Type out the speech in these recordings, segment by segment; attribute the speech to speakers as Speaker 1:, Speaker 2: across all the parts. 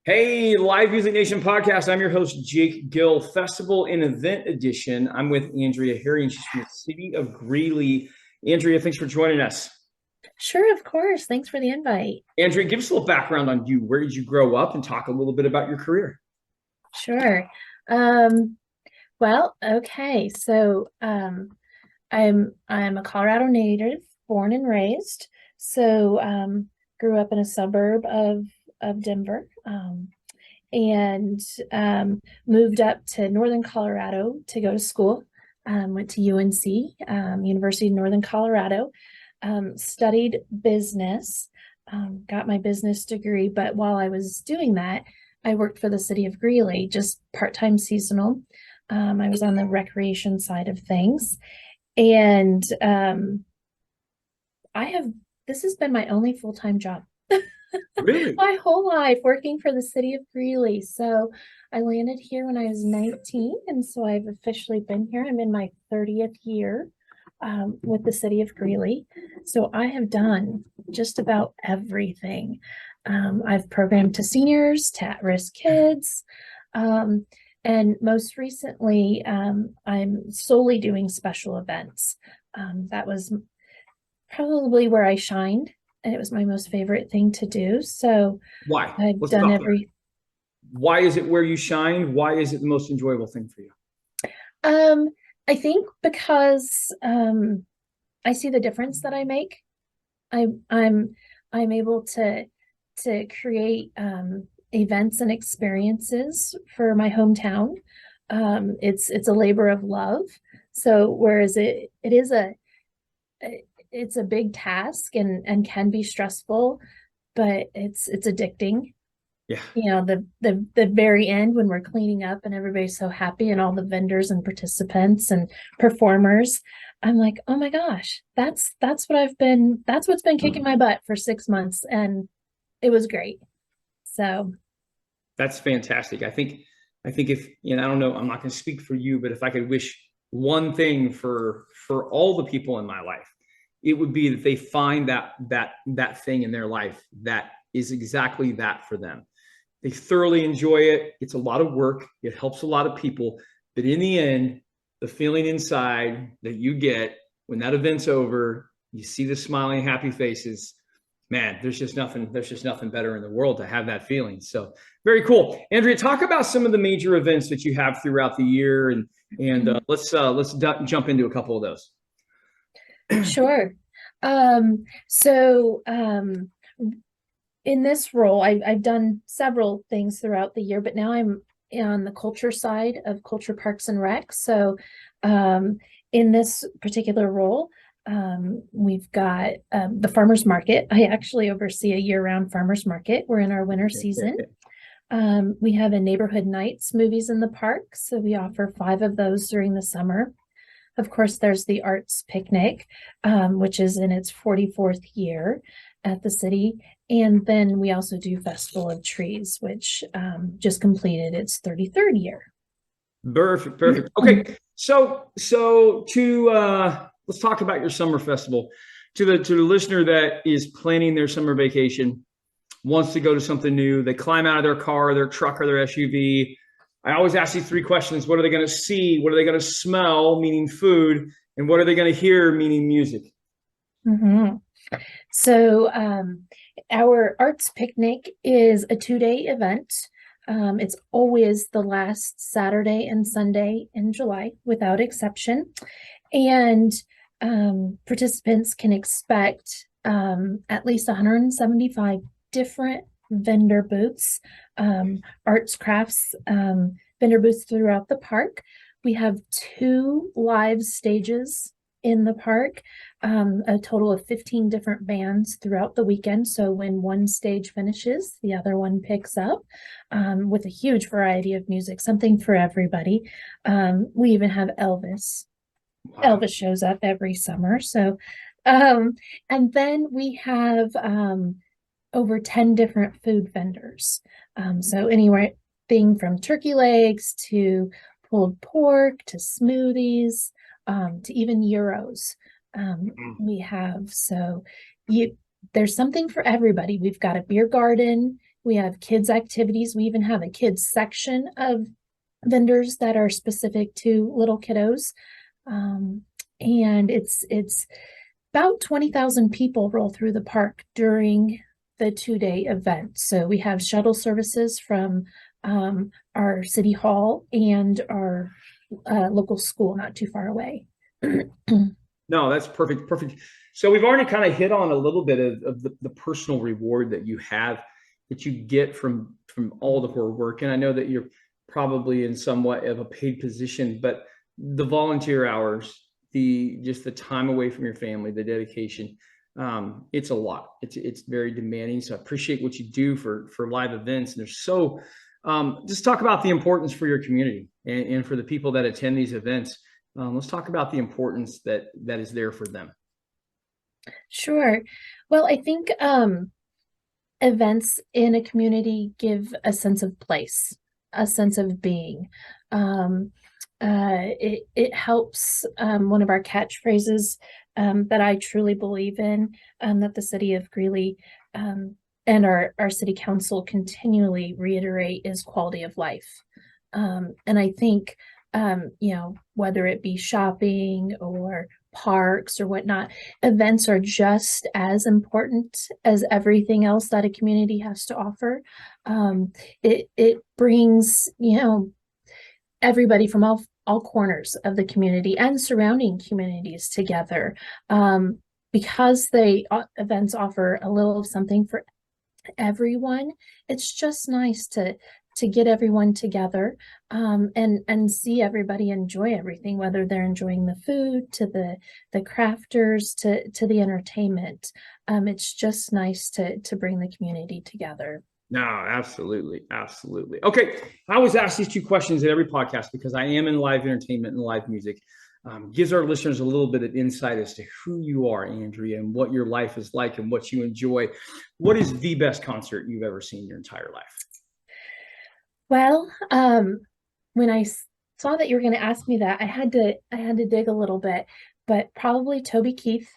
Speaker 1: Hey, Live Music Nation podcast. I'm your host, Jake Gill, Festival and Event Edition. I'm with Andrea Haring. She's from the city of Greeley. Andrea, thanks for joining us.
Speaker 2: Sure, of course. Thanks for the invite.
Speaker 1: Andrea, give us a little background on you. Where did you grow up and talk a little bit about your career?
Speaker 2: Sure. Um, okay. I'm a Colorado native, born and raised. Grew up in a suburb of Denver, and moved up to Northern Colorado to go to school. Went to UNC, University of Northern Colorado. Studied business, got my business degree. But while I was doing that, I worked for the city of Greeley, just part-time seasonal. I was on the recreation side of things. And I have, this has been my only full-time job
Speaker 1: Really?
Speaker 2: my whole life, working for the city of Greeley. So I landed here when I was 19, and so I've officially been here. I'm in my 30th year with the city of Greeley. So I have done just about everything. I've programmed to seniors, to at-risk kids, um, and most recently, I'm solely doing special events. That was probably where I shined, and it was my most favorite thing to do. So
Speaker 1: Why?
Speaker 2: I've
Speaker 1: Let's
Speaker 2: done
Speaker 1: stop there.
Speaker 2: every
Speaker 1: Why is it where you shine? Why is it the most enjoyable thing for you?
Speaker 2: um I think because I see the difference that I make. I I'm able to create events and experiences for my hometown. It's a labor of love. So whereas it is it's a big task and can be stressful, but it's addicting.
Speaker 1: Yeah,
Speaker 2: The very end when we're cleaning up and everybody's so happy, and all the vendors and participants and performers, I'm like, oh my gosh, that's what's been kicking my butt for 6 months, and it was great. So
Speaker 1: that's fantastic. I think if I don't know, I'm not going to speak for you, but if I could wish one thing for all the people in my life, it would be that they find that thing in their life that is exactly that for them. They thoroughly enjoy it. It's a lot of work. It helps a lot of people, but in the end, the feeling inside that you get when that event's over, you see the smiling, happy faces. Man, there's just nothing. There's just nothing better in the world to have that feeling. So very cool, Andrea. Talk about some of the major events that you have throughout the year, and let's jump into a couple of those.
Speaker 2: sure. In this role, I've done several things throughout the year, but now I'm on the culture side of Culture Parks and Rec. In this particular role, we've got the farmers market. I actually oversee a year-round farmers market. We're in our winter season. We have a neighborhood nights movies in the park, so we offer 5 of those during the summer. Of course, there's the arts picnic, which is in its 44th year at the city. And then we also do Festival of Trees, which just completed its 33rd year.
Speaker 1: Perfect, perfect. Okay, so to let's talk about your summer festival. To the listener that is planning their summer vacation, wants to go to something new, they climb out of their car, their truck, or their SUV. I always ask these 3 questions: what are they going to see? What are they going to smell, meaning food? And what are they going to hear, meaning music?
Speaker 2: Mhm. So, our arts picnic is a 2-day event. It's always the last Saturday and Sunday in July, without exception. And participants can expect at least 175 different vendor booths, arts, crafts, vendor booths throughout the park. We have 2 live stages in the park, a total of 15 different bands throughout the weekend. So when one stage finishes, the other one picks up, with a huge variety of music, something for everybody. We even have Elvis.
Speaker 1: Wow.
Speaker 2: Elvis shows up every summer. Um, and then we have over 10 different food vendors. So anywhere thing from turkey legs to pulled pork to smoothies, to even euros. We have so you there's something for everybody. We've got a beer garden. We have kids activities. We even have a kids section of vendors that are specific to little kiddos. And it's about 20,000 people roll through the park during the 2-day event. So we have shuttle services from our city hall and our local school not too far away.
Speaker 1: No, that's perfect. Perfect. So we've already kind of hit on a little bit of the personal reward that you have, that you get from all the hard work. And I know that you're probably in somewhat of a paid position, but the volunteer hours, just the time away from your family, the dedication, it's a lot. It's very demanding. So I appreciate what you do for live events. And there's so just talk about the importance for your community and for the people that attend these events. Let's talk about the importance that is there for them.
Speaker 2: Sure. Well, I think events in a community give a sense of place, a sense of being. It helps. One of our catchphrases that I truly believe in, that the city of Greeley and our city council continually reiterate, is quality of life. And I think, whether it be shopping or parks or whatnot, events are just as important as everything else that a community has to offer. It brings, everybody from all corners of the community and surrounding communities together, because events offer a little of something for everyone. It's just nice to get everyone together, and see everybody enjoy everything, whether they're enjoying the food, to the crafters, to the entertainment. It's just nice to bring the community together.
Speaker 1: No, absolutely. Absolutely. Okay. I always ask these two questions at every podcast because I am in live entertainment and live music. Gives our listeners a little bit of insight as to who you are, Andrea, and what your life is like and what you enjoy. What is the best concert you've ever seen in your entire life?
Speaker 2: Well, when I saw that you were going to ask me that, I had to dig a little bit, but probably Toby Keith.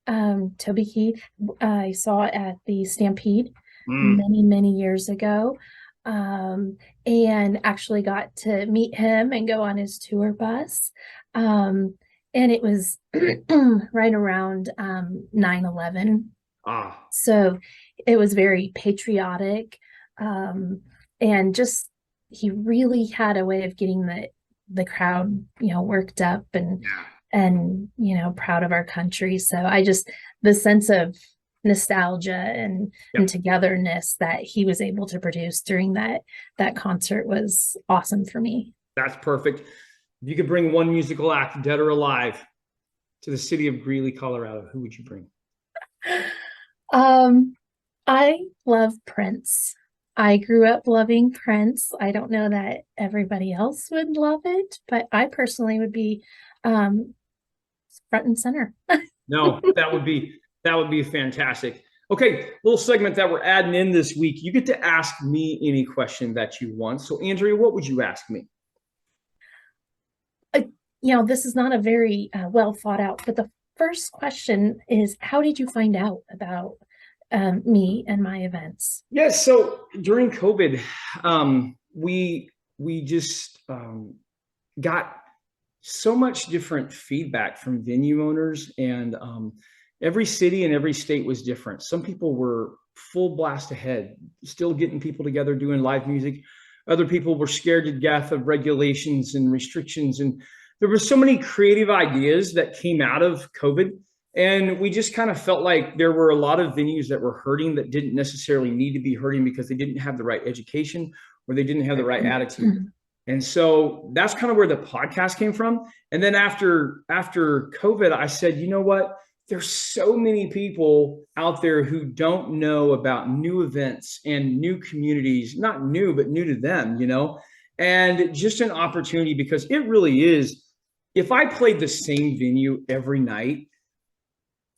Speaker 2: Toby Keith, I saw at the Stampede many years ago, and actually got to meet him and go on his tour bus. And it was right around 9/11. So it was very patriotic. And just, he really had a way of getting the crowd, worked up and proud of our country. So the sense of nostalgia and togetherness that he was able to produce during that concert was awesome for me.
Speaker 1: That's perfect. If you could bring one musical act, dead or alive, to the city of Greeley, Colorado, who would you bring?
Speaker 2: I love Prince. I grew up loving Prince. I don't know that everybody else would love it, but I personally would be front and center.
Speaker 1: No, that would be fantastic. Okay, little segment that we're adding in this week. You get to ask me any question that you want. So, Andrea, what would you ask me?
Speaker 2: This is not a very well thought out, but the first question is, how did you find out about me and my events?
Speaker 1: Yes, so during COVID, we just got so much different feedback from venue owners, and every city and every state was different. Some people were full blast ahead, still getting people together, doing live music. Other people were scared to death of regulations and restrictions, and there were so many creative ideas that came out of COVID. And we just kind of felt like there were a lot of venues that were hurting that didn't necessarily need to be hurting because they didn't have the right education or they didn't have the right attitude. And so that's kind of where the podcast came from. And then after COVID, I said, you know what? There's so many people out there who don't know about new events and new communities, not new, but new to them, and just an opportunity, because it really is. If I played the same venue every night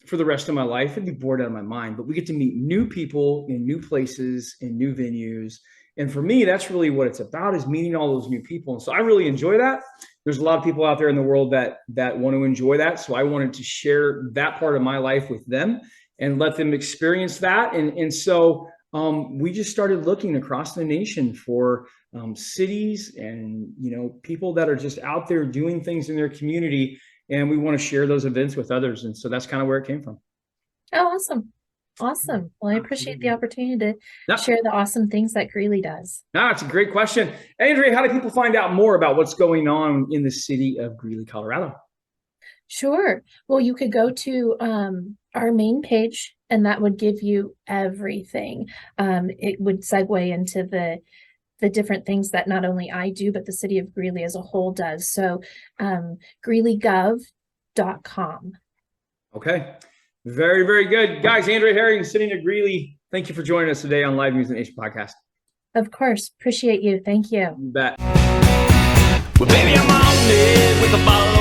Speaker 1: for the rest of my life, I'd be bored out of my mind. But we get to meet new people in new places, in new venues. And for me, that's really what it's about, is meeting all those new people. And so I really enjoy that. There's a lot of people out there in the world that want to enjoy that. So I wanted to share that part of my life with them and let them experience that. And so we just started looking across the nation for cities and, people that are just out there doing things in their community. And we want to share those events with others. And so that's kind of where it came from.
Speaker 2: Oh, awesome. Awesome. Well, I appreciate the opportunity to
Speaker 1: Yeah.
Speaker 2: share the awesome things that Greeley does.
Speaker 1: No, it's a great question. Andrea, how do people find out more about what's going on in the city of Greeley, Colorado?
Speaker 2: Sure. Well, you could go to our main page, and that would give you everything. It would segue into the different things that not only I do, but the city of Greeley as a whole does. So greeleygov.com.
Speaker 1: Okay. Very, very good. Guys, Andrea Haring, sitting at Greeley. Thank you for joining us today on Live News and Nation podcast.
Speaker 2: Of course. Appreciate you. Thank you.
Speaker 1: You bet.
Speaker 3: Well, baby, I'm on it with a bottle